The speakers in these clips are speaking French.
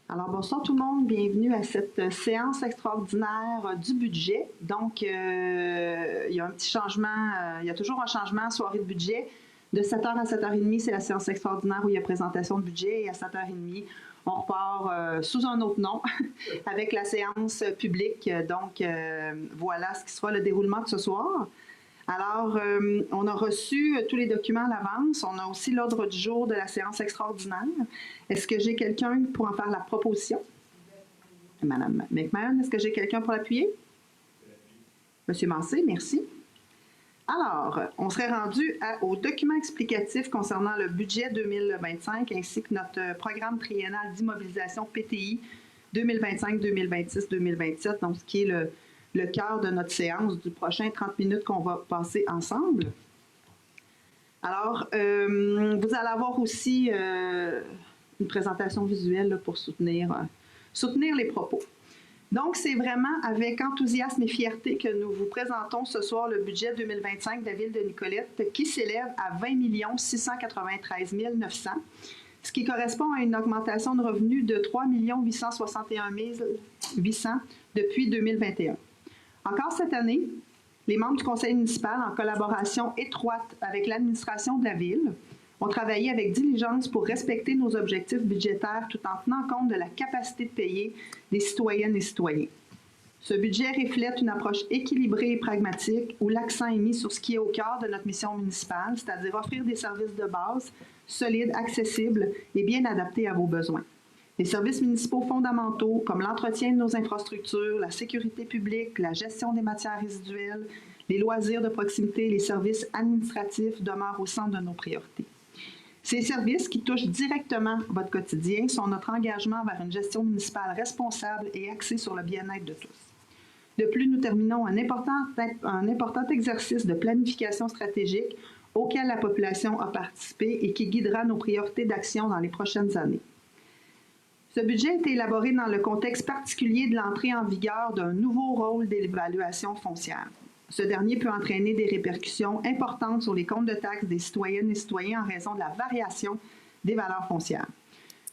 Alors, bonsoir tout le monde, bienvenue à cette séance extraordinaire du budget. Donc, il y a un petit changement, il y a toujours un changement, soirée de budget. De 7h à 7h30, c'est la séance extraordinaire où il y a présentation de budget et à 7h30, on repart sous un autre nom avec la séance publique. Donc, voilà ce qui sera le déroulement de ce soir. Alors, on a reçu tous les documents à l'avance. On a aussi l'ordre du jour de la séance extraordinaire. Est-ce que j'ai quelqu'un pour en faire la proposition? Madame McMahon, est-ce que j'ai quelqu'un pour l'appuyer? Monsieur Massé, merci. Alors, on serait rendu au document explicatif concernant le budget 2025 ainsi que notre programme triennal d'immobilisation PTI 2025, 2026, 2027, donc ce qui est le cœur de notre séance du prochain 30 minutes qu'on va passer ensemble. Alors, vous allez avoir aussi une présentation visuelle là, pour soutenir les propos. Donc, c'est vraiment avec enthousiasme et fierté que nous vous présentons ce soir le budget 2025 de la Ville de Nicolette qui s'élève à 20 693 900, ce qui correspond à une augmentation de revenus de 3 861 800 depuis 2021. Encore cette année, les membres du conseil municipal, en collaboration étroite avec l'administration de la Ville, ont travaillé avec diligence pour respecter nos objectifs budgétaires tout en tenant compte de la capacité de payer des citoyennes et citoyens. Ce budget reflète une approche équilibrée et pragmatique où l'accent est mis sur ce qui est au cœur de notre mission municipale, c'est-à-dire offrir des services de base solides, accessibles et bien adaptés à vos besoins. Les services municipaux fondamentaux comme l'entretien de nos infrastructures, la sécurité publique, la gestion des matières résiduelles, les loisirs de proximité et les services administratifs demeurent au centre de nos priorités. Ces services qui touchent directement votre quotidien sont notre engagement vers une gestion municipale responsable et axée sur le bien-être de tous. De plus, nous terminons un important exercice de planification stratégique auquel la population a participé et qui guidera nos priorités d'action dans les prochaines années. Ce budget a été élaboré dans le contexte particulier de l'entrée en vigueur d'un nouveau rôle d'évaluation foncière. Ce dernier peut entraîner des répercussions importantes sur les comptes de taxes des citoyennes et citoyens en raison de la variation des valeurs foncières.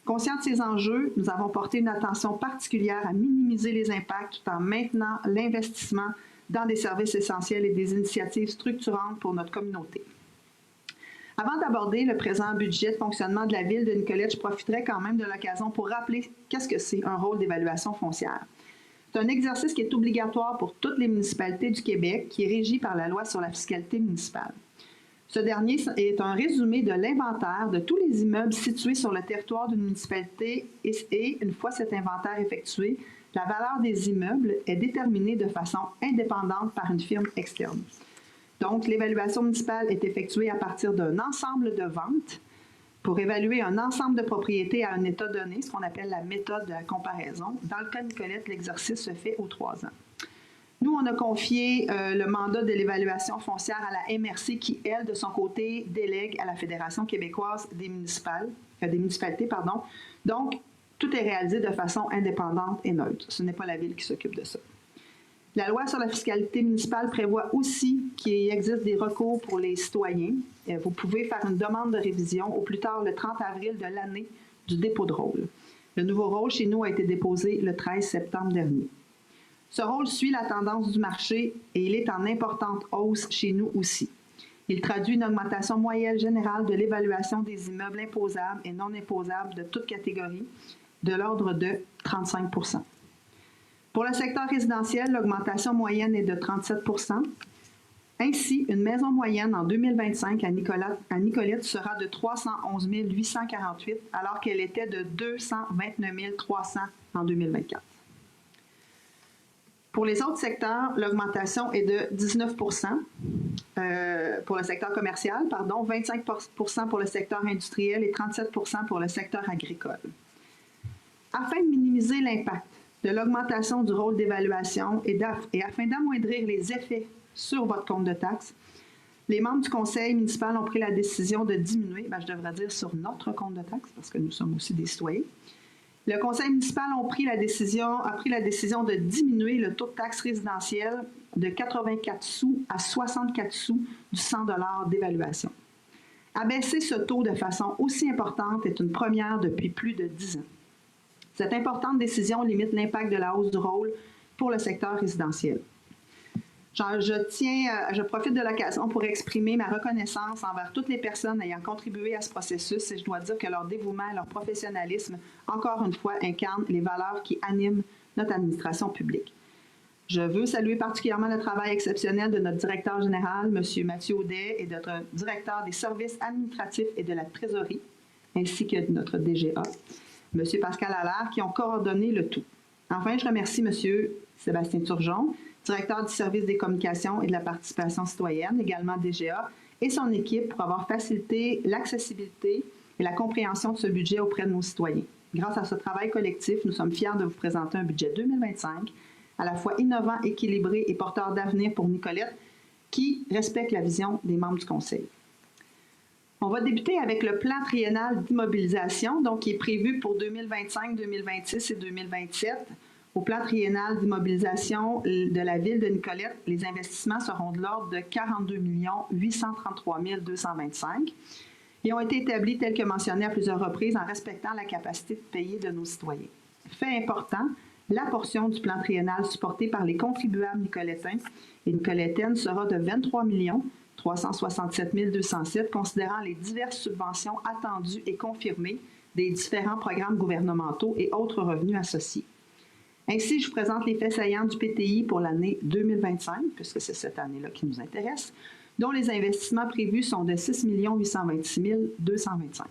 Conscients de ces enjeux, nous avons porté une attention particulière à minimiser les impacts tout en maintenant l'investissement dans des services essentiels et des initiatives structurantes pour notre communauté. Avant d'aborder le présent budget de fonctionnement de la Ville de Nicolette, je profiterai quand même de l'occasion pour rappeler qu'est-ce que c'est un rôle d'évaluation foncière. C'est un exercice qui est obligatoire pour toutes les municipalités du Québec, qui est régi par la loi sur la fiscalité municipale. Ce dernier est un résumé de l'inventaire de tous les immeubles situés sur le territoire d'une municipalité et, une fois cet inventaire effectué, la valeur des immeubles est déterminée de façon indépendante par une firme externe. Donc, l'évaluation municipale est effectuée à partir d'un ensemble de ventes pour évaluer un ensemble de propriétés à un état donné, ce qu'on appelle la méthode de la comparaison. Dans le cas de Nicolette, l'exercice se fait aux 3 ans. Nous, on a confié le mandat de l'évaluation foncière à la MRC qui, elle, de son côté, délègue à la Fédération québécoise des municipalités. Donc, tout est réalisé de façon indépendante et neutre. Ce n'est pas la Ville qui s'occupe de ça. La loi sur la fiscalité municipale prévoit aussi qu'il existe des recours pour les citoyens. Vous pouvez faire une demande de révision au plus tard le 30 avril de l'année du dépôt de rôle. Le nouveau rôle chez nous a été déposé le 13 septembre dernier. Ce rôle suit la tendance du marché et il est en importante hausse chez nous aussi. Il traduit une augmentation moyenne générale de l'évaluation des immeubles imposables et non imposables de toute catégorie, de l'ordre de 35 %. Pour le secteur résidentiel, l'augmentation moyenne est de 37 %. Ainsi, une maison moyenne en 2025 à Nicolette sera de 311 848 alors qu'elle était de 229 300 en 2024. Pour les autres secteurs, l'augmentation est de 19 % pour le secteur commercial, 25 % pour le secteur industriel et 37 % pour le secteur agricole. Afin de minimiser l'impact de l'augmentation du rôle d'évaluation et afin d'amoindrir les effets sur votre compte de taxes, les membres du conseil municipal ont pris la décision de diminuer, je devrais dire sur notre compte de taxes, parce que nous sommes aussi des citoyens. Le conseil municipal a pris la décision de diminuer le taux de taxe résidentielle de 84 sous à 64 sous du 100 $ d'évaluation. Abaisser ce taux de façon aussi importante est une première depuis plus de 10 ans. Cette importante décision limite l'impact de la hausse du rôle pour le secteur résidentiel. Je profite de l'occasion pour exprimer ma reconnaissance envers toutes les personnes ayant contribué à ce processus et je dois dire que leur dévouement et leur professionnalisme, encore une fois, incarnent les valeurs qui animent notre administration publique. Je veux saluer particulièrement le travail exceptionnel de notre directeur général, M. Mathieu Audet, et de notre directeur des services administratifs et de la trésorerie, ainsi que de notre DGA, M. Pascal Allard, qui ont coordonné le tout. Enfin, je remercie M. Sébastien Turgeon, directeur du service des communications et de la participation citoyenne, également DGA, et son équipe pour avoir facilité l'accessibilité et la compréhension de ce budget auprès de nos citoyens. Grâce à ce travail collectif, nous sommes fiers de vous présenter un budget 2025 à la fois innovant, équilibré et porteur d'avenir pour Nicolette, qui respecte la vision des membres du Conseil. On va débuter avec le plan triennal d'immobilisation, donc qui est prévu pour 2025, 2026 et 2027. Au plan triennal d'immobilisation de la ville de Nicolette, les investissements seront de l'ordre de 42 833 225 et ont été établis tels que mentionnés à plusieurs reprises en respectant la capacité de payer de nos citoyens. Fait important, la portion du plan triennal supportée par les contribuables nicolettains et nicolettaines sera de 23 367 207, considérant les diverses subventions attendues et confirmées des différents programmes gouvernementaux et autres revenus associés. Ainsi, je vous présente les faits saillants du PTI pour l'année 2025, puisque c'est cette année-là qui nous intéresse, dont les investissements prévus sont de 6 826 225,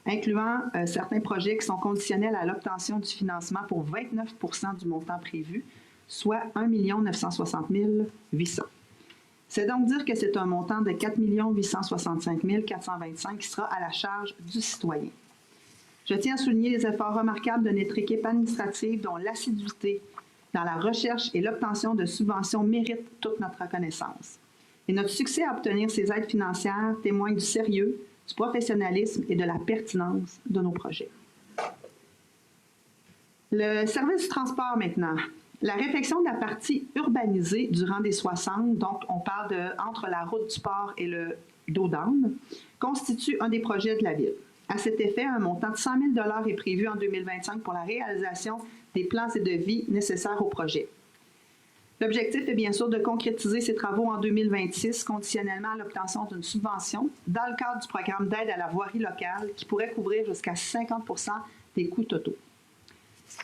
incluant certains projets qui sont conditionnels à l'obtention du financement pour 29 du montant prévu, soit 1 960 800. C'est donc dire que c'est un montant de 4 865 425 qui sera à la charge du citoyen. Je tiens à souligner les efforts remarquables de notre équipe administrative dont l'assiduité dans la recherche et l'obtention de subventions mérite toute notre reconnaissance. Et notre succès à obtenir ces aides financières témoigne du sérieux, du professionnalisme et de la pertinence de nos projets. Le service du transport maintenant. La réfection de la partie urbanisée du rang des 60, donc on parle entre la route du port et le dos d'âne, constitue un des projets de la ville. À cet effet, un montant de 100 000 $ est prévu en 2025 pour la réalisation des plans et devis nécessaires au projet. L'objectif est bien sûr de concrétiser ces travaux en 2026, conditionnellement à l'obtention d'une subvention dans le cadre du programme d'aide à la voirie locale qui pourrait couvrir jusqu'à 50 % des coûts totaux.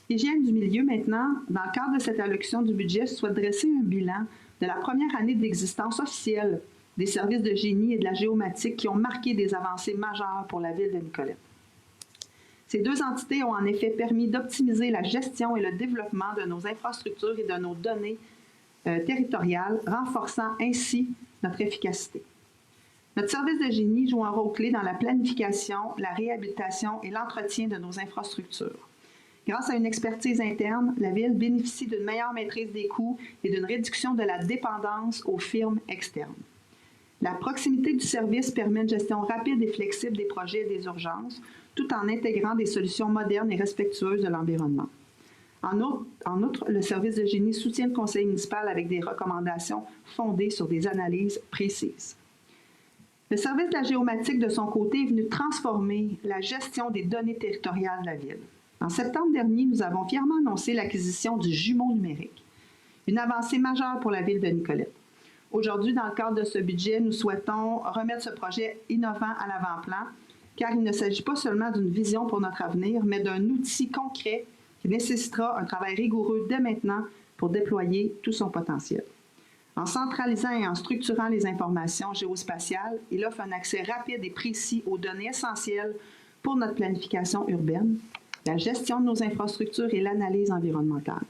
Hygiène du milieu maintenant, dans le cadre de cette allocution du budget, je souhaite dresser un bilan de la première année d'existence officielle des services de génie et de la géomatique qui ont marqué des avancées majeures pour la ville de Nicolette. Ces deux entités ont en effet permis d'optimiser la gestion et le développement de nos infrastructures et de nos données territoriales, renforçant ainsi notre efficacité. Notre service de génie joue un rôle clé dans la planification, la réhabilitation et l'entretien de nos infrastructures. Grâce à une expertise interne, la Ville bénéficie d'une meilleure maîtrise des coûts et d'une réduction de la dépendance aux firmes externes. La proximité du service permet une gestion rapide et flexible des projets et des urgences, tout en intégrant des solutions modernes et respectueuses de l'environnement. En outre, le service de génie soutient le conseil municipal avec des recommandations fondées sur des analyses précises. Le service de la géomatique, de son côté, est venu transformer la gestion des données territoriales de la Ville. En septembre dernier, nous avons fièrement annoncé l'acquisition du jumeau numérique, une avancée majeure pour la Ville de Nicolette. Aujourd'hui, dans le cadre de ce budget, nous souhaitons remettre ce projet innovant à l'avant-plan, car il ne s'agit pas seulement d'une vision pour notre avenir, mais d'un outil concret qui nécessitera un travail rigoureux dès maintenant pour déployer tout son potentiel. En centralisant et en structurant les informations géospatiales, il offre un accès rapide et précis aux données essentielles pour notre planification urbaine, la gestion de nos infrastructures et l'analyse environnementale.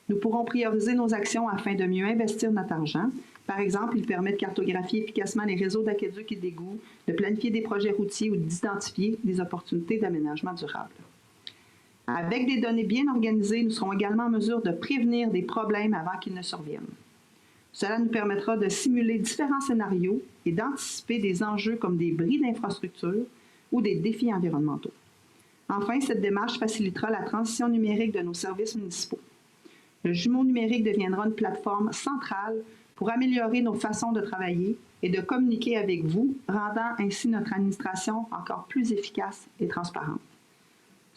Nous pourrons prioriser nos actions afin de mieux investir notre argent. Par exemple, il permet de cartographier efficacement les réseaux d'aqueducs et d'égouts, de planifier des projets routiers ou d'identifier des opportunités d'aménagement durable. Avec des données bien organisées, nous serons également en mesure de prévenir des problèmes avant qu'ils ne surviennent. Cela nous permettra de simuler différents scénarios et d'anticiper des enjeux comme des bris d'infrastructures ou des défis environnementaux. Enfin, cette démarche facilitera la transition numérique de nos services municipaux. Le jumeau numérique deviendra une plateforme centrale pour améliorer nos façons de travailler et de communiquer avec vous, rendant ainsi notre administration encore plus efficace et transparente.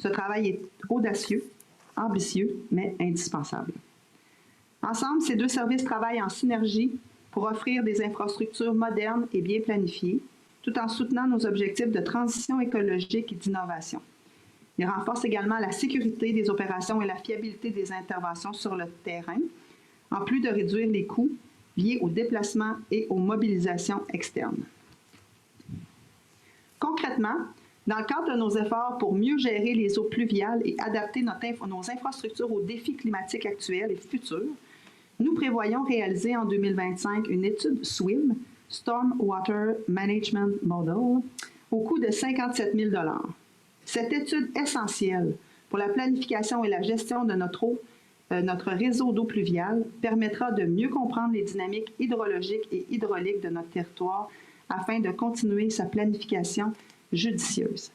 Ce travail est audacieux, ambitieux, mais indispensable. Ensemble, ces deux services travaillent en synergie pour offrir des infrastructures modernes et bien planifiées, tout en soutenant nos objectifs de transition écologique et d'innovation. Ils renforcent également la sécurité des opérations et la fiabilité des interventions sur le terrain, en plus de réduire les coûts liés aux déplacements et aux mobilisations externes. Concrètement, dans le cadre de nos efforts pour mieux gérer les eaux pluviales et adapter nos infrastructures aux défis climatiques actuels et futurs, nous prévoyons réaliser en 2025 une étude SWIM, Storm Water Management Model, au coût de 57 000 $. Cette étude essentielle pour la planification et la gestion de notre réseau d'eau pluviale permettra de mieux comprendre les dynamiques hydrologiques et hydrauliques de notre territoire afin de continuer sa planification judicieuse.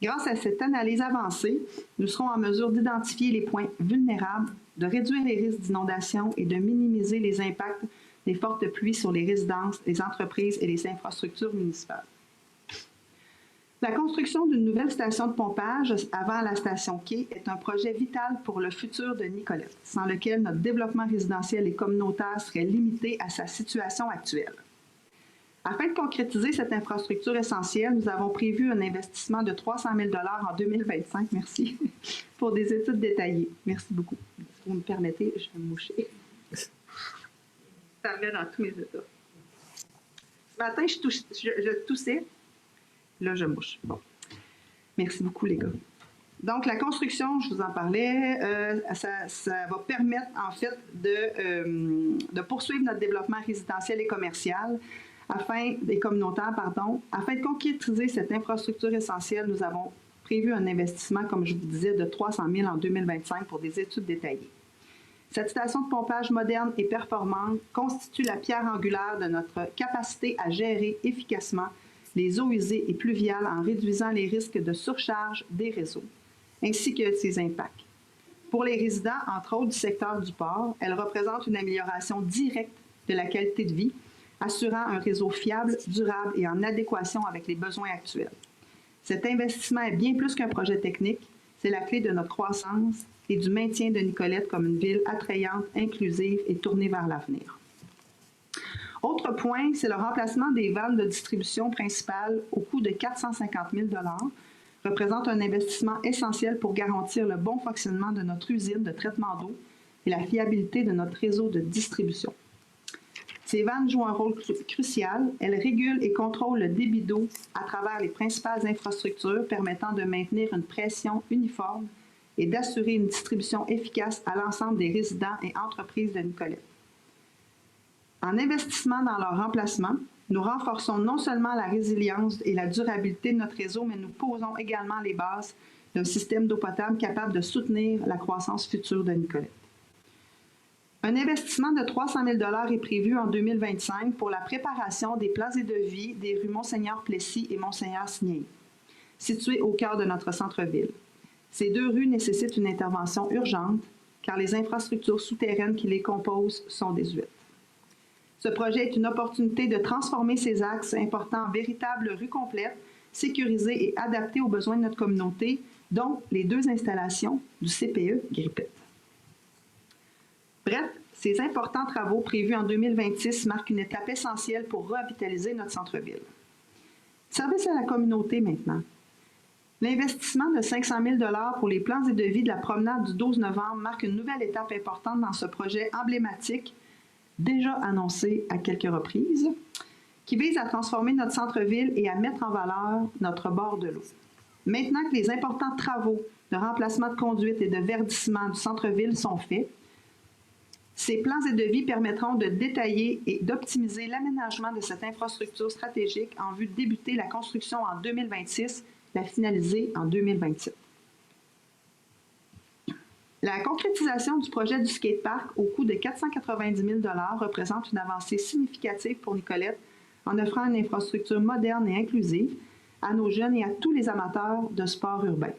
Grâce à cette analyse avancée, nous serons en mesure d'identifier les points vulnérables, de réduire les risques d'inondation et de minimiser les impacts des fortes pluies sur les résidences, les entreprises et les infrastructures municipales. La construction d'une nouvelle station de pompage avant la station quai est un projet vital pour le futur de Nicolette, sans lequel notre développement résidentiel et communautaire serait limité à sa situation actuelle. Afin de concrétiser cette infrastructure essentielle, nous avons prévu un investissement de 300 000 $ en 2025, merci, pour des études détaillées. Merci beaucoup. Si vous me permettez, je vais me moucher. Ça me met dans tous mes états. Ce matin, je toussais. Là, je mouche. Bon. Merci beaucoup, les gars. Donc, la construction, je vous en parlais, ça va permettre, en fait, de poursuivre notre développement résidentiel et commercial, afin de concrétiser cette infrastructure essentielle. Nous avons prévu un investissement, comme je vous disais, de 300 000 en 2025 pour des études détaillées. Cette station de pompage moderne et performante constitue la pierre angulaire de notre capacité à gérer efficacement les eaux usées et pluviales en réduisant les risques de surcharge des réseaux, ainsi que ses impacts. Pour les résidents, entre autres du secteur du port, elle représente une amélioration directe de la qualité de vie, assurant un réseau fiable, durable et en adéquation avec les besoins actuels. Cet investissement est bien plus qu'un projet technique, c'est la clé de notre croissance et du maintien de Nicolette comme une ville attrayante, inclusive et tournée vers l'avenir. Autre point, c'est le remplacement des vannes de distribution principales au coût de 450 000 $, représente un investissement essentiel pour garantir le bon fonctionnement de notre usine de traitement d'eau et la fiabilité de notre réseau de distribution. Ces vannes jouent un rôle crucial. Elles régulent et contrôlent le débit d'eau à travers les principales infrastructures, permettant de maintenir une pression uniforme et d'assurer une distribution efficace à l'ensemble des résidents et entreprises de Nicolette. En investissement dans leur remplacement, nous renforçons non seulement la résilience et la durabilité de notre réseau, mais nous posons également les bases d'un système d'eau potable capable de soutenir la croissance future de Nicolette. Un investissement de 300 000 $ est prévu en 2025 pour la préparation des plans et devis des rues Monseigneur-Plessis et Monseigneur-Signaï, situées au cœur de notre centre-ville. Ces deux rues nécessitent une intervention urgente, car les infrastructures souterraines qui les composent sont désuètes. Ce projet est une opportunité de transformer ces axes importants en véritables rues complètes, sécurisées et adaptées aux besoins de notre communauté, dont les deux installations du CPE Grippette. Bref, ces importants travaux prévus en 2026 marquent une étape essentielle pour revitaliser notre centre-ville. Service à la communauté maintenant. L'investissement de 500 000 $ pour les plans et devis de la promenade du 12 novembre marque une nouvelle étape importante dans ce projet emblématique, déjà annoncé à quelques reprises, qui vise à transformer notre centre-ville et à mettre en valeur notre bord de l'eau. Maintenant que les importants travaux de remplacement de conduite et de verdissement du centre-ville sont faits, ces plans et devis permettront de détailler et d'optimiser l'aménagement de cette infrastructure stratégique en vue de débuter la construction en 2026, la finaliser en 2027. La concrétisation du projet du skatepark au coût de 490 000 $ représente une avancée significative pour Nicolette en offrant une infrastructure moderne et inclusive à nos jeunes et à tous les amateurs de sport urbain.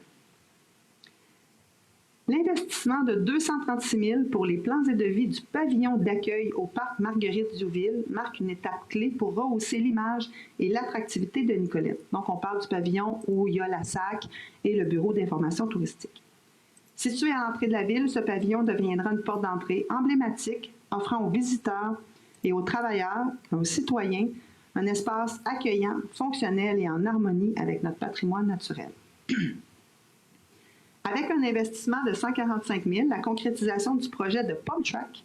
L'investissement de 236 000 pour les plans et devis du pavillon d'accueil au parc Marguerite-Diouville marque une étape clé pour rehausser l'image et l'attractivité de Nicolette. Donc, on parle du pavillon où il y a la SAC et le bureau d'information touristique. Situé à l'entrée de la ville, ce pavillon deviendra une porte d'entrée emblématique, offrant aux visiteurs et aux travailleurs, aux citoyens, un espace accueillant, fonctionnel et en harmonie avec notre patrimoine naturel. Avec un investissement de 145 000, la concrétisation du projet de Pump Track,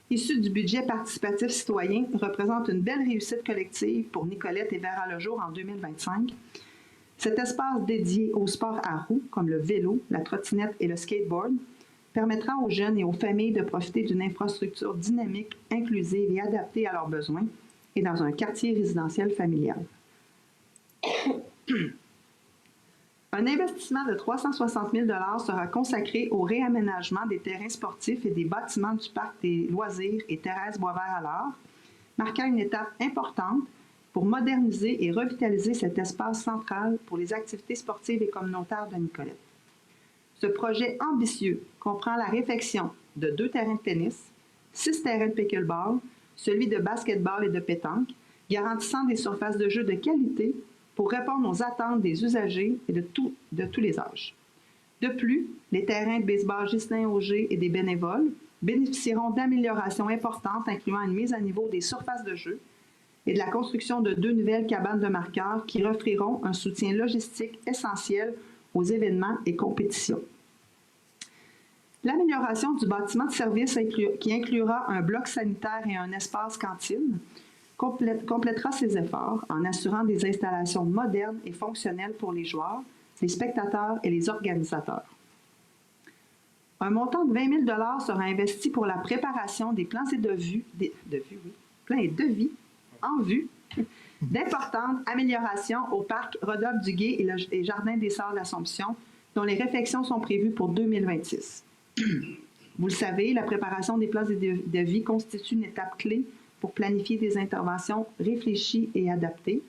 issu du budget participatif citoyen, représente une belle réussite collective pour Nicolette et Verra le jour en 2025. Cet espace dédié aux sports à roues, comme le vélo, la trottinette et le skateboard, permettra aux jeunes et aux familles de profiter d'une infrastructure dynamique, inclusive et adaptée à leurs besoins, et dans un quartier résidentiel familial. Un investissement de 360 000 $ sera consacré au réaménagement des terrains sportifs et des bâtiments du parc des loisirs et Thérèse Boisvert-Allard, marquant une étape importante pour moderniser et revitaliser cet espace central pour les activités sportives et communautaires de Nicolette. Ce projet ambitieux comprend la réfection de 2 terrains de tennis, 6 terrains de pickleball, celui de basketball et de pétanque, garantissant des surfaces de jeu de qualité pour répondre aux attentes des usagers et de tous les âges. De plus, les terrains de baseball Ghislain-Auger et des bénévoles bénéficieront d'améliorations importantes incluant une mise à niveau des surfaces de jeu et de la construction de 2 nouvelles cabanes de marqueurs qui offriront un soutien logistique essentiel aux événements et compétitions. L'amélioration du bâtiment de service qui inclura un bloc sanitaire et un espace cantine complétera ces efforts en assurant des installations modernes et fonctionnelles pour les joueurs, les spectateurs et les organisateurs. Un montant de 20 000 $ sera investi pour la préparation des plans et devis en vue d'importantes améliorations au parc Rodolphe-Duguay et Jardin des Sœurs de l'Assomption, dont les réfections sont prévues pour 2026. Vous le savez, la préparation des plans et devis constitue une étape clé pour planifier des interventions réfléchies et adaptées,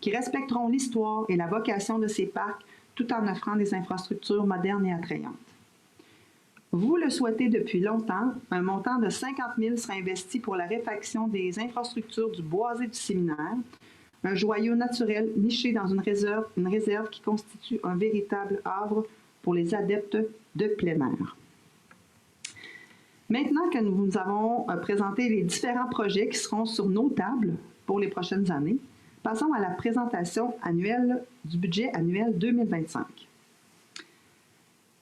qui respecteront l'histoire et la vocation de ces parcs tout en offrant des infrastructures modernes et attrayantes. Vous le souhaitez depuis longtemps, un montant de 50 000 sera investi pour la réfaction des infrastructures du boisé du séminaire, un joyau naturel niché dans une réserve qui constitue un véritable havre pour les adeptes de plein air. Maintenant que nous avons présenté les différents projets qui seront sur nos tables pour les prochaines années, passons à la présentation annuelle du budget annuel 2025.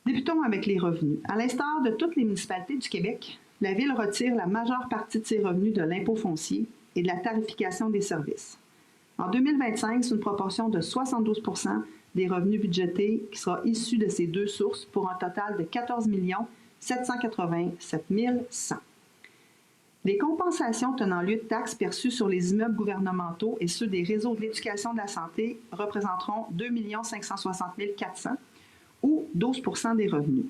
Débutons avec les revenus. À l'instar de toutes les municipalités du Québec, la Ville retire la majeure partie de ses revenus de l'impôt foncier et de la tarification des services. En 2025, c'est une proportion de 72 % des revenus budgétés qui sera issue de ces 2 sources pour un total de 14 787 100. Les compensations tenant lieu de taxes perçues sur les immeubles gouvernementaux et ceux des réseaux de l'éducation de la santé représenteront 2 560 400 ou 12 % des revenus.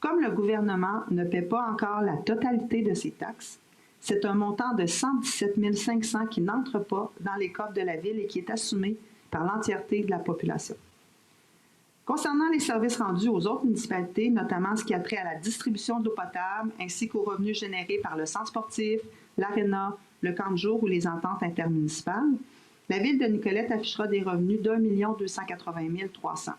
Comme le gouvernement ne paie pas encore la totalité de ces taxes, c'est un montant de 117 500 qui n'entre pas dans les coffres de la Ville et qui est assumé par l'entièreté de la population. Concernant les services rendus aux autres municipalités, notamment ce qui a trait à la distribution d'eau potable, ainsi qu'aux revenus générés par le centre sportif, l'aréna, le camp de jour ou les ententes intermunicipales, la Ville de Nicolette affichera des revenus d'1 280 300.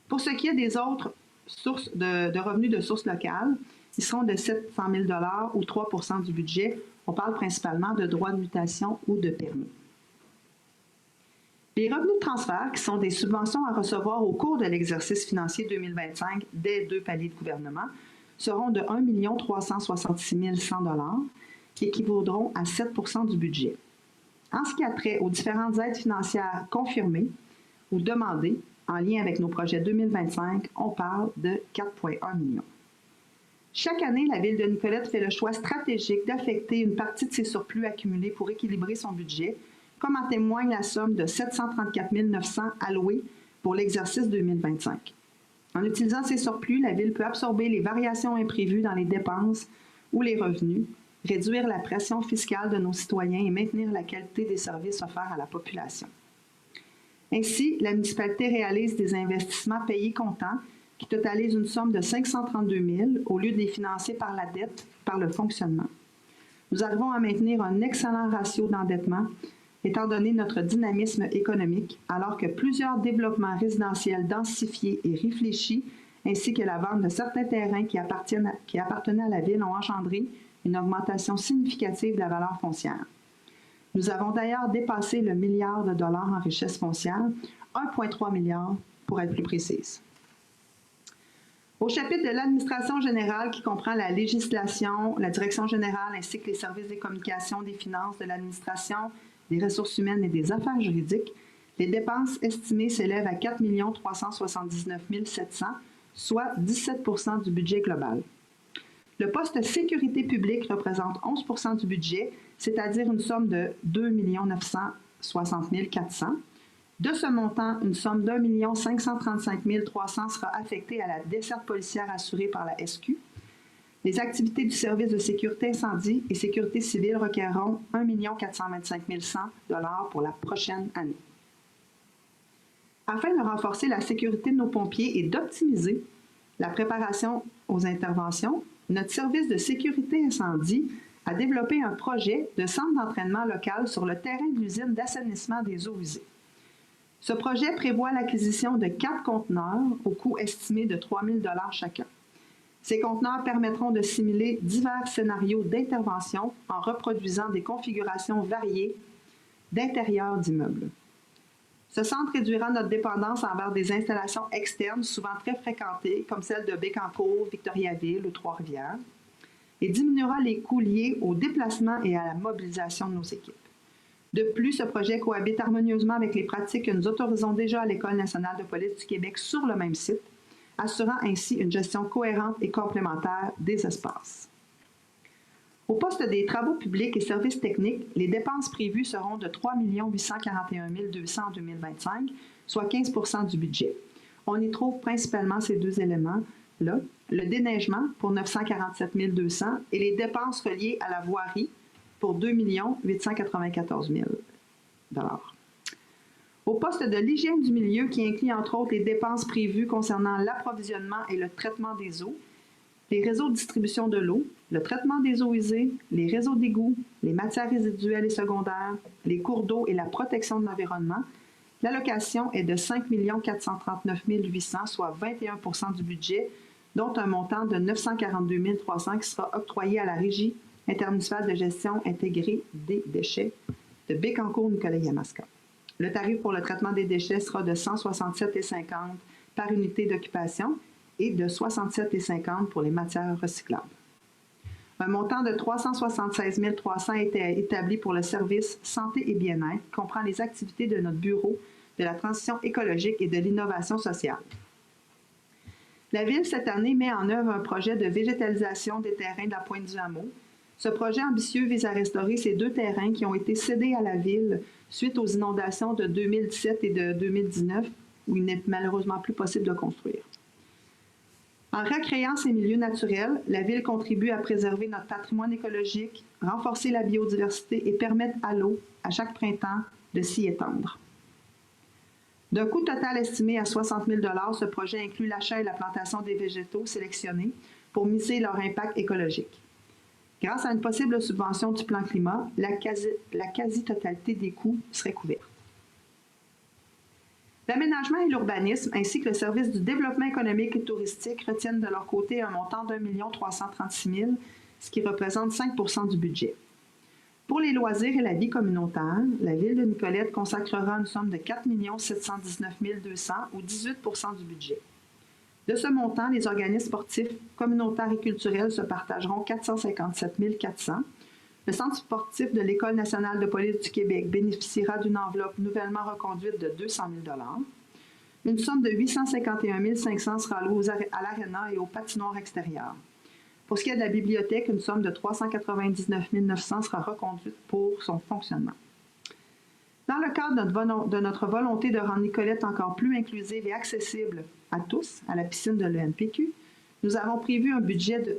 Pour ce qui est des autres sources de revenus de sources locales, ils seront de 700 000 $ ou 3 % du budget. On parle principalement de droits de mutation ou de permis. Les revenus de transfert, qui sont des subventions à recevoir au cours de l'exercice financier 2025 des 2 paliers de gouvernement, seront de 1 366 100 $, qui équivaudront à 7 % du budget. En ce qui a trait aux différentes aides financières confirmées ou demandées en lien avec nos projets 2025, on parle de 4,1 millions. Chaque année, la Ville de Nicolette fait le choix stratégique d'affecter une partie de ses surplus accumulés pour équilibrer son budget, comme en témoigne la somme de 734 900 allouée pour l'exercice 2025. En utilisant ces surplus, la Ville peut absorber les variations imprévues dans les dépenses ou les revenus, réduire la pression fiscale de nos citoyens et maintenir la qualité des services offerts à la population. Ainsi, la municipalité réalise des investissements payés comptant qui totalise une somme de 532 000 au lieu de les financer par la dette, par le fonctionnement. Nous arrivons à maintenir un excellent ratio d'endettement, étant donné notre dynamisme économique, alors que plusieurs développements résidentiels densifiés et réfléchis, ainsi que la vente de certains terrains qui appartenaient à la ville, ont engendré une augmentation significative de la valeur foncière. Nous avons d'ailleurs dépassé le milliard de dollars en richesse foncière, 1,3 milliard pour être plus précise. Au chapitre de l'administration générale qui comprend la législation, la direction générale ainsi que les services des communications, des finances, de l'administration, des ressources humaines et des affaires juridiques, les dépenses estimées s'élèvent à 4 379 700, soit 17 % du budget global. Le poste sécurité publique représente 11 % du budget, c'est-à-dire une somme de 2 960 400. De ce montant, une somme d'1 535 300 sera affectée à la desserte policière assurée par la SQ. Les activités du service de sécurité incendie et sécurité civile requerront 1 425 100 $ pour la prochaine année. Afin de renforcer la sécurité de nos pompiers et d'optimiser la préparation aux interventions, notre service de sécurité incendie a développé un projet de centre d'entraînement local sur le terrain de l'usine d'assainissement des eaux usées. Ce projet prévoit l'acquisition de 4 conteneurs au coût estimé de 3 000 $ chacun. Ces conteneurs permettront de simuler divers scénarios d'intervention en reproduisant des configurations variées d'intérieur d'immeubles. Ce centre réduira notre dépendance envers des installations externes souvent très fréquentées, comme celles de Bécancour, Victoriaville ou Trois-Rivières, et diminuera les coûts liés au déplacement et à la mobilisation de nos équipes. De plus, ce projet cohabite harmonieusement avec les pratiques que nous autorisons déjà à l'École nationale de police du Québec sur le même site, assurant ainsi une gestion cohérente et complémentaire des espaces. Au poste des travaux publics et services techniques, les dépenses prévues seront de 3 841 200 en 2025, soit 15 % du budget. On y trouve principalement ces deux éléments-là, le déneigement pour 947 200 et les dépenses reliées à la voirie pour 2 894 000 $. Au poste de l'hygiène du milieu, qui inclut entre autres les dépenses prévues concernant l'approvisionnement et le traitement des eaux, les réseaux de distribution de l'eau, le traitement des eaux usées, les réseaux d'égouts, les matières résiduelles et secondaires, les cours d'eau et la protection de l'environnement, l'allocation est de 5 439 800, soit 21 % du budget, dont un montant de 942 300 qui sera octroyé à la Régie intermunicipale de gestion intégrée des déchets de Bécancour-Nicolet-Yamaska. Le tarif pour le traitement des déchets sera de 167,50 $ par unité d'occupation et de 67,50 $ pour les matières recyclables. Un montant de 376 300 était établi pour le service santé et bien-être, qui comprend les activités de notre bureau de la transition écologique et de l'innovation sociale. La Ville, cette année, met en œuvre un projet de végétalisation des terrains de la Pointe-du-Hameau. Ce projet ambitieux vise à restaurer ces 2 terrains qui ont été cédés à la Ville suite aux inondations de 2017 et de 2019, où il n'est malheureusement plus possible de construire. En recréant ces milieux naturels, la Ville contribue à préserver notre patrimoine écologique, renforcer la biodiversité et permettre à l'eau, à chaque printemps, de s'y étendre. D'un coût total estimé à 60 000 $, ce projet inclut l'achat et la plantation des végétaux sélectionnés pour miser leur impact écologique. Grâce à une possible subvention du plan climat, la quasi-totalité des coûts serait couverte. L'aménagement et l'urbanisme, ainsi que le service du développement économique et touristique retiennent de leur côté un montant d'1 336 000, ce qui représente 5 % du budget. Pour les loisirs et la vie communautaire, la Ville de Nicolette consacrera une somme de 4 719 200 ou 18 % du budget. De ce montant, les organismes sportifs, communautaires et culturels se partageront 457 400. Le centre sportif de l'École nationale de police du Québec bénéficiera d'une enveloppe nouvellement reconduite de 200 000 $. Une somme de 851 500 sera allouée à l'aréna et aux patinoires extérieures. Pour ce qui est de la bibliothèque, une somme de 399 900 sera reconduite pour son fonctionnement. Dans le cadre de notre volonté de rendre Nicolette encore plus inclusive et accessible à tous, à la piscine de l'ENPQ, nous avons prévu un budget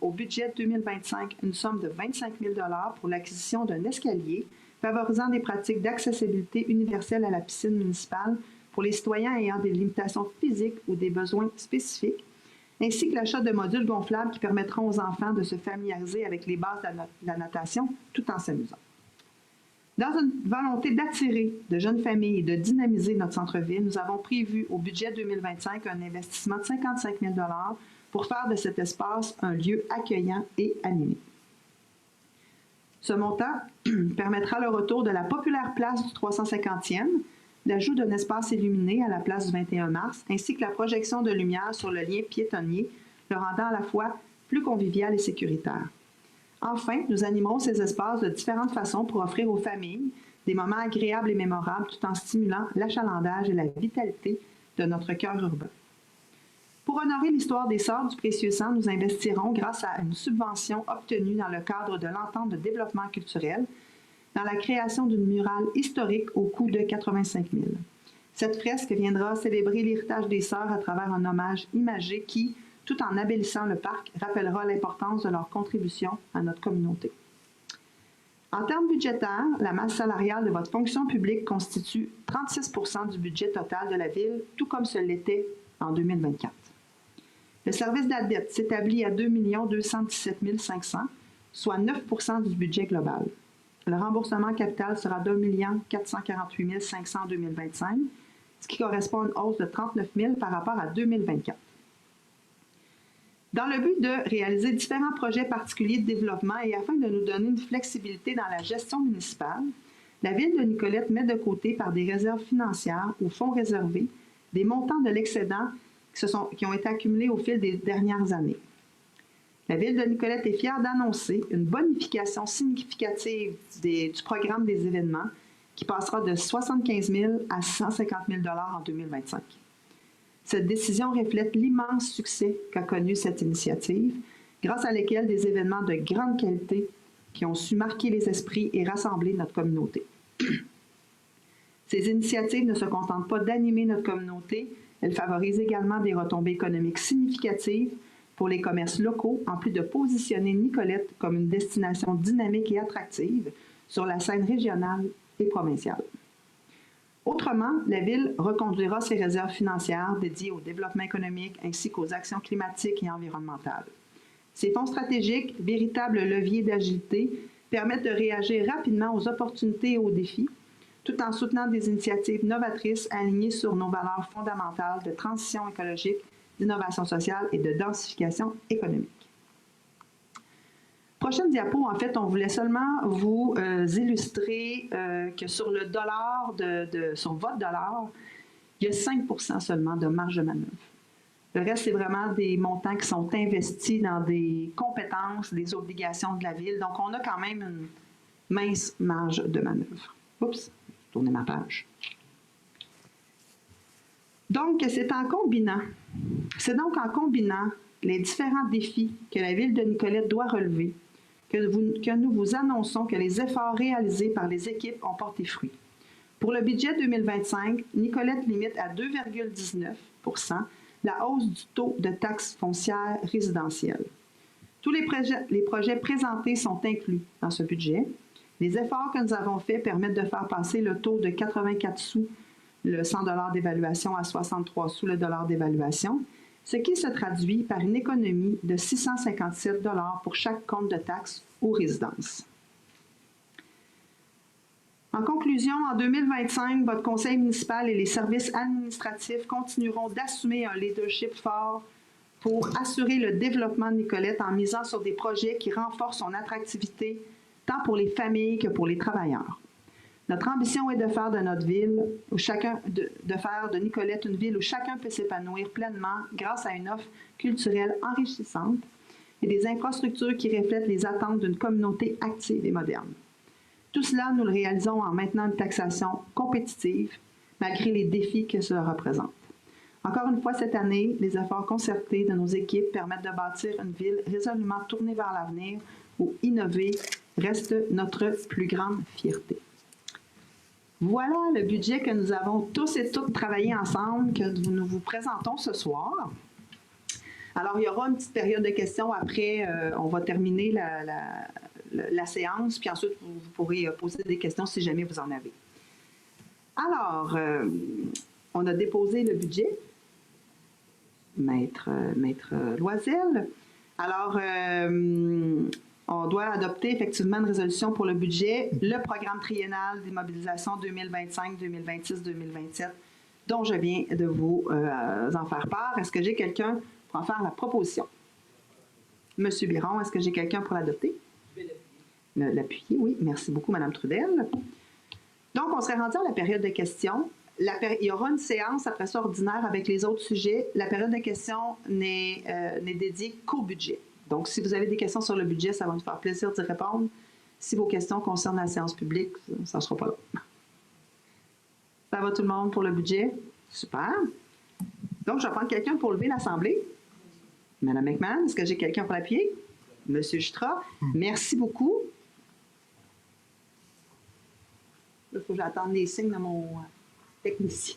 au budget 2025 une somme de 25 000 $ pour l'acquisition d'un escalier favorisant des pratiques d'accessibilité universelle à la piscine municipale pour les citoyens ayant des limitations physiques ou des besoins spécifiques, ainsi que l'achat de modules gonflables qui permettront aux enfants de se familiariser avec les bases de la natation tout en s'amusant. Dans une volonté d'attirer de jeunes familles et de dynamiser notre centre-ville, nous avons prévu au budget 2025 un investissement de 55 000 $ pour faire de cet espace un lieu accueillant et animé. Ce montant permettra le retour de la populaire place du 350e, l'ajout d'un espace illuminé à la place du 21 mars, ainsi que la projection de lumière sur le lien piétonnier, le rendant à la fois plus convivial et sécuritaire. Enfin, nous animerons ces espaces de différentes façons pour offrir aux familles des moments agréables et mémorables tout en stimulant l'achalandage et la vitalité de notre cœur urbain. Pour honorer l'histoire des Sœurs du Précieux Sang, nous investirons grâce à une subvention obtenue dans le cadre de l'entente de développement culturel dans la création d'une murale historique au coût de 85 000 $. Cette fresque viendra célébrer l'héritage des Sœurs à travers un hommage imagé qui, tout en embellissant le parc, rappellera l'importance de leur contribution à notre communauté. En termes budgétaires, la masse salariale de votre fonction publique constitue 36 % du budget total de la Ville, tout comme ce l'était en 2024. Le service de la dette s'établit à 2 217 500 $, soit 9 % du budget global. Le remboursement capital sera d'1 448 500 $ en 2025, ce qui correspond à une hausse de 39 000 $ par rapport à 2024. Dans le but de réaliser différents projets particuliers de développement et afin de nous donner une flexibilité dans la gestion municipale, la Ville de Nicolette met de côté par des réserves financières ou fonds réservés des montants de l'excédent qui ont été accumulés au fil des dernières années. La Ville de Nicolette est fière d'annoncer une bonification significative du programme des événements qui passera de 75 000 à 150 000 $ en 2025. Cette décision reflète l'immense succès qu'a connu cette initiative, grâce à laquelle des événements de grande qualité qui ont su marquer les esprits et rassembler notre communauté. Ces initiatives ne se contentent pas d'animer notre communauté, elles favorisent également des retombées économiques significatives pour les commerces locaux, en plus de positionner Nicolette comme une destination dynamique et attractive sur la scène régionale et provinciale. Autrement, la Ville reconduira ses réserves financières dédiées au développement économique ainsi qu'aux actions climatiques et environnementales. Ces fonds stratégiques, véritables leviers d'agilité, permettent de réagir rapidement aux opportunités et aux défis, tout en soutenant des initiatives novatrices alignées sur nos valeurs fondamentales de transition écologique, d'innovation sociale et de densification économique. Prochaine diapo, en fait, on voulait seulement vous illustrer que sur le dollar, sur votre dollar, il y a 5 % seulement de marge de manœuvre. Le reste, c'est vraiment des montants qui sont investis dans des compétences, des obligations de la Ville. Donc, on a quand même une mince marge de manœuvre. Oups, je tournais ma page. Donc, c'est donc en combinant les différents défis que la Ville de Nicolette doit relever que nous vous annonçons que les efforts réalisés par les équipes ont porté fruit. Pour le budget 2025, Nicolette limite à 2,19 % la hausse du taux de taxe foncière résidentielle. Tous les projets présentés sont inclus dans ce budget. Les efforts que nous avons faits permettent de faire passer le taux de 84 sous le 100 $ d'évaluation à 63 sous le dollar d'évaluation, ce qui se traduit par une économie de 657 $ pour chaque compte de taxe ou résidence. En conclusion, en 2025, votre conseil municipal et les services administratifs continueront d'assumer un leadership fort pour assurer le développement de Nicolette en misant sur des projets qui renforcent son attractivité tant pour les familles que pour les travailleurs. Notre ambition est de faire de notre ville, de faire de Nicolette une ville où chacun peut s'épanouir pleinement grâce à une offre culturelle enrichissante et des infrastructures qui reflètent les attentes d'une communauté active et moderne. Tout cela, nous le réalisons en maintenant une taxation compétitive, malgré les défis que cela représente. Encore une fois, cette année, les efforts concertés de nos équipes permettent de bâtir une ville résolument tournée vers l'avenir, où innover reste notre plus grande fierté. Voilà le budget que nous avons tous et toutes travaillé ensemble, que nous vous présentons ce soir. Alors, il y aura une petite période de questions après. On va terminer la séance, puis ensuite, vous pourrez poser des questions si jamais vous en avez. Alors, On a déposé le budget. Maître Loisel. Alors, on doit adopter effectivement une résolution pour le budget, le programme triennal d'immobilisation 2025, 2026, 2027, dont je viens de vous en faire part. Est-ce que j'ai quelqu'un pour en faire la proposition? Monsieur Biron, est-ce que j'ai quelqu'un pour l'adopter? L'appuyer, oui. Merci beaucoup, Mme Trudel. Donc, on serait rendu à la période de questions. Il y aura une séance après ça ordinaire avec les autres sujets. La période de questions n'est dédiée qu'au budget. Donc, si vous avez des questions sur le budget, ça va nous faire plaisir d'y répondre. Si vos questions concernent la séance publique, ça ne sera pas long. Ça va tout le monde pour le budget? Super. Donc, je vais prendre quelqu'un pour lever l'Assemblée. Mme McMahon, est-ce que j'ai quelqu'un pour l'appuyer? Monsieur Jutra, merci beaucoup. Il faut que j'attende les signes de mon technicien.